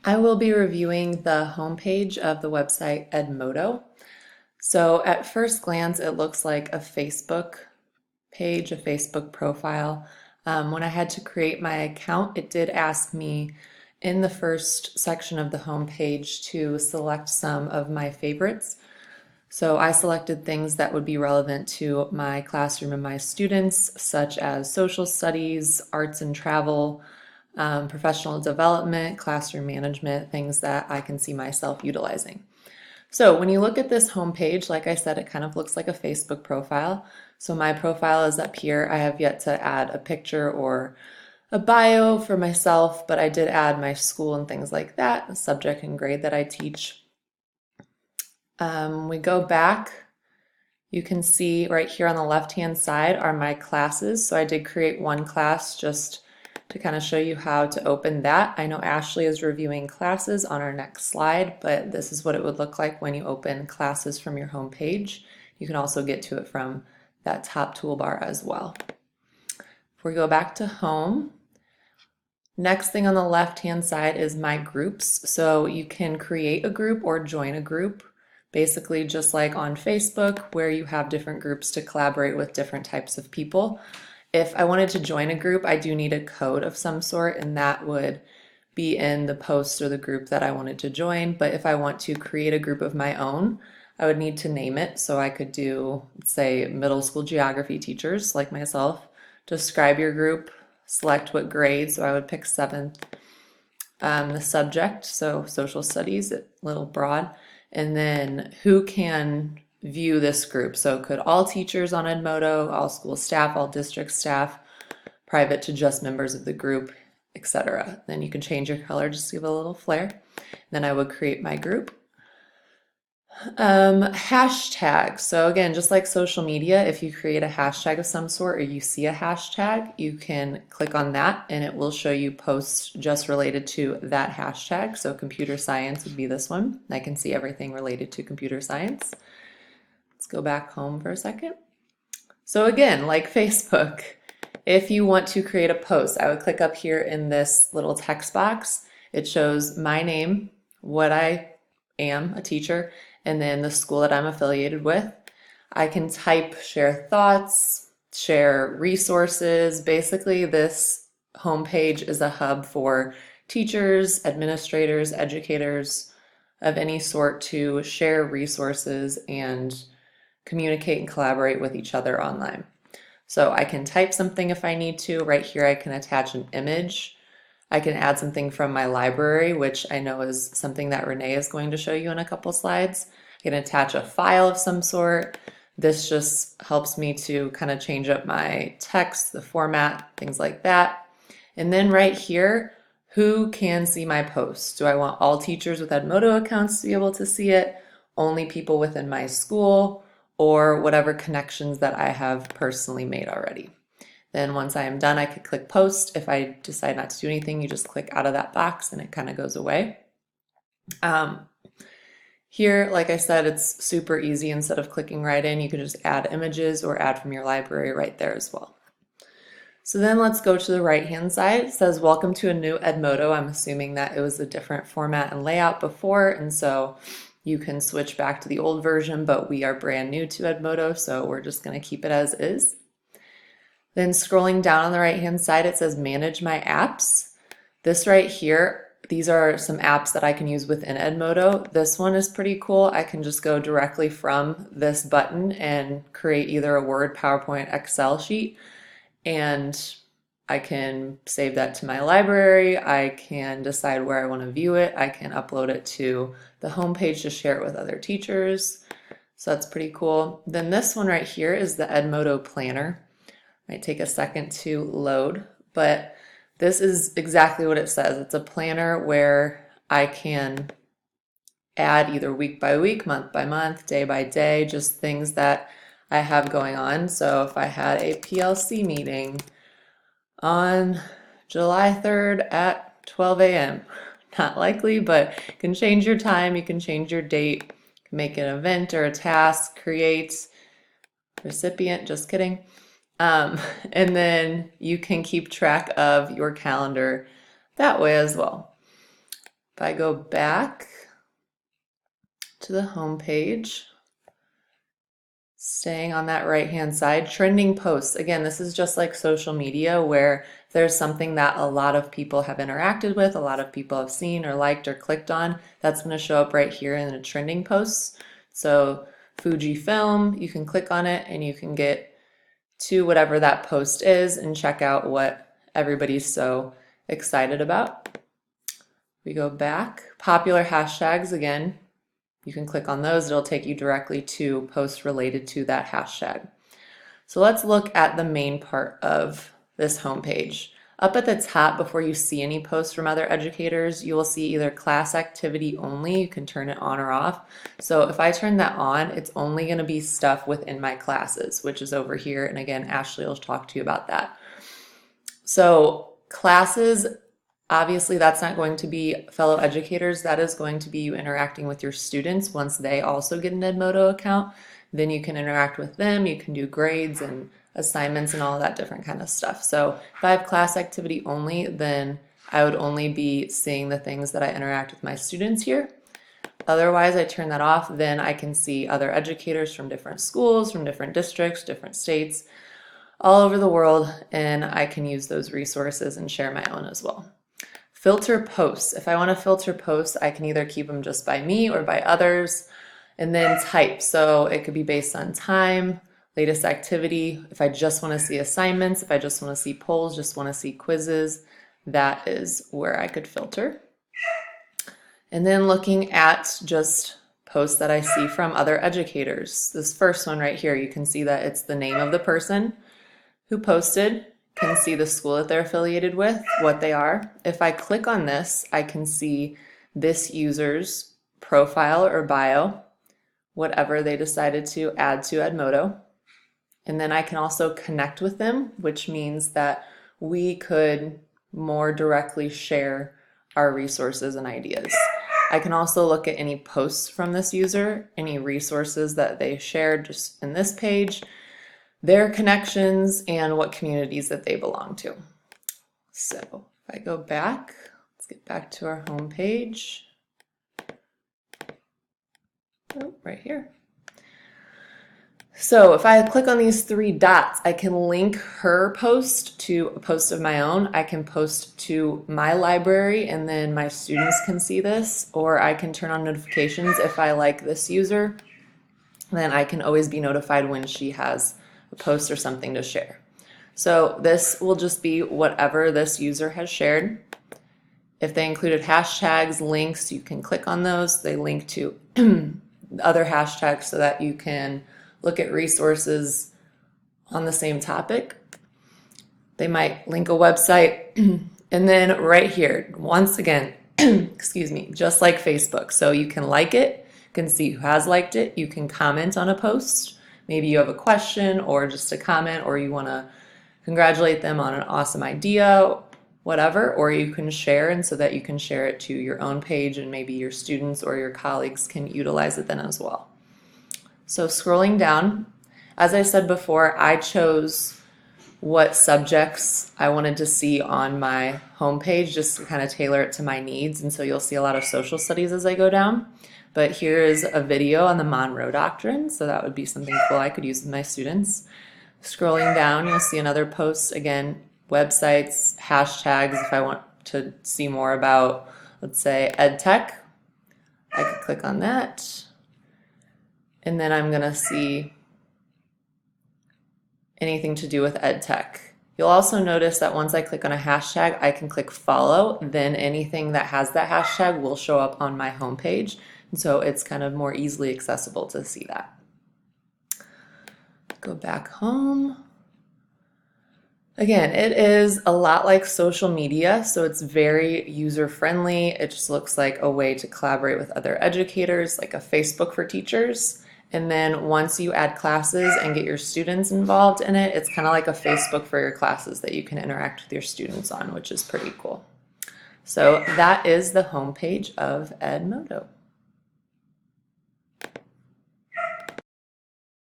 I will be reviewing the homepage of the website Edmodo. So at first glance, it looks like a Facebook page, a Facebook profile. When I had to create my account, it did ask me in the first section of the homepage to select some of my favorites. So I selected things that would be relevant to my classroom and my students, such as social studies, arts and travel, professional development, classroom management, things that I can see myself utilizing. So when you look at this homepage, like I said, it kind of looks like a Facebook profile. So my profile is up here. I have yet to add a picture or a bio for myself, but I did add my school and things like that, the subject and grade that I teach. We go back. You can see right here on the left-hand side are my classes. So I did create one class just to kind of show you how to open that. I know Ashley is reviewing classes on our next slide, but this is what it would look like when you open classes from your home page. You can also get to it from that top toolbar as well. If we go back to home, next thing on the left-hand side is my groups. So you can create a group or join a group, basically just like on Facebook where you have different groups to collaborate with different types of people. If I wanted to join a group, I do need a code of some sort, and that would be in the post or the group that I wanted to join. But if I want to create a group of my own, I would need to name it. So I could do, say, middle school geography teachers like myself. Describe your group, select what grade. So I would pick 7th. The subject, so social studies, a little broad. And then who can view this group. So could all teachers on Edmodo, all school staff, all district staff, private to just members of the group, etc. Then you can change your color just to give it a little flair. Then I would create my group. Hashtag. So again, just like social media, if you create a hashtag of some sort or you see a hashtag, you can click on that and it will show you posts just related to that hashtag. So computer science would be this one. I can see everything related to computer science. Let's go back home for a second. So again, like Facebook, if you want to create a post, I would click up here in this little text box. It shows my name, what I am, a teacher, and then the school that I'm affiliated with. I can type, share thoughts, share resources. Basically, this homepage is a hub for teachers, administrators, educators of any sort to share resources and communicate and collaborate with each other online. So I can type something if I need to. Right here, I can attach an image. I can add something from my library, which I know is something that Renee is going to show you in a couple slides. I can attach a file of some sort. This just helps me to kind of change up my text, the format, things like that. And then right here, who can see my posts? Do I want all teachers with Edmodo accounts to be able to see it? Only people within my school? Or whatever connections that I have personally made already. Then once I am done, I could click post. If I decide not to do anything, you just click out of that box and it kind of goes away. Here, like I said, it's super easy. Instead of clicking right in, you can just add images or add from your library right there as well. So then let's go to the right-hand side. It says, welcome to a new Edmodo. I'm assuming that it was a different format and layout before, and so you can switch back to the old version, but we are brand new to Edmodo, so we're just going to keep it as is. Then scrolling down on the right-hand side, it says manage my apps. This right here, these are some apps that I can use within Edmodo. This one is pretty cool. I can just go directly from this button and create either a Word, PowerPoint, Excel sheet, and I can save that to my library. I can decide where I want to view it. I can upload it to the homepage to share it with other teachers. So that's pretty cool. Then this one right here is the Edmodo Planner. Might take a second to load, but this is exactly what it says. It's a planner where I can add either week by week, month by month, day by day, just things that I have going on. So if I had a PLC meeting on July 3rd at 12 a.m., not likely, but you can change your time, you can change your date, make an event or a task, create recipient, just kidding. And then you can keep track of your calendar that way as well. If I go back to the home page, staying on that right-hand side, trending posts. Again, this is just like social media where there's something that a lot of people have interacted with, a lot of people have seen or liked or clicked on, that's going to show up right here in the trending posts. So Fujifilm, you can click on it and you can get to whatever that post is and check out what everybody's so excited about. We go back, popular hashtags again. You can click on those, it'll take you directly to posts related to that hashtag. So let's look at the main part of this homepage. Up at the top, before you see any posts from other educators, you will see either class activity only, you can turn it on or off. So if I turn that on, it's only going to be stuff within my classes, which is over here. And again, Ashley will talk to you about that. So classes, obviously, that's not going to be fellow educators. That is going to be you interacting with your students once they also get an Edmodo account. Then you can interact with them. You can do grades and assignments and all that different kind of stuff. So if I have class activity only, then I would only be seeing the things that I interact with my students here. Otherwise, I turn that off. Then I can see other educators from different schools, from different districts, different states, all over the world, and I can use those resources and share my own as well. Filter posts. If I want to filter posts, I can either keep them just by me or by others, and then type. So it could be based on time, latest activity. If I just want to see assignments, if I just want to see polls, just want to see quizzes, that is where I could filter. And then looking at just posts that I see from other educators. This first one right here, you can see that it's the name of the person who posted, can see the school that they're affiliated with, what they are. If I click on this, I can see this user's profile or bio, whatever they decided to add to Edmodo. And then I can also connect with them, which means that we could more directly share our resources and ideas. I can also look at any posts from this user, any resources that they shared just in this page, their connections, and what communities that they belong to. So if I go back, let's get back to our home page. Oh, right here. So if I click on these three dots, I can link her post to a post of my own. I can post to my library and then my students can see this, or I can turn on notifications if I like this user. Then I can always be notified when she has a post or something to share. So this will just be whatever this user has shared. If they included hashtags, links, you can click on those. They link to other hashtags so that you can look at resources on the same topic. They might link a website. And then right here, once again, excuse me, just like Facebook. So you can like it, you can see who has liked it, you can comment on a post. Maybe you have a question or just a comment, or you want to congratulate them on an awesome idea, whatever, or you can share, and so that you can share it to your own page and maybe your students or your colleagues can utilize it then as well. So scrolling down, as I said before, I chose what subjects I wanted to see on my homepage just to kind of tailor it to my needs, and so you'll see a lot of social studies as I go down. But here is a video on the Monroe Doctrine, so that would be something cool I could use with my students. Scrolling down, you'll see another post, again, websites, hashtags. If I want to see more about, let's say, EdTech, I could click on that. And then I'm going to see anything to do with EdTech. You'll also notice that once I click on a hashtag, I can click follow, then anything that has that hashtag will show up on my homepage. And so it's kind of more easily accessible to see that. Go back home. Again, it is a lot like social media, so it's very user-friendly. It just looks like a way to collaborate with other educators, like a Facebook for teachers. And then once you add classes and get your students involved in it, it's kind of like a Facebook for your classes that you can interact with your students on, which is pretty cool. So that is the homepage of Edmodo.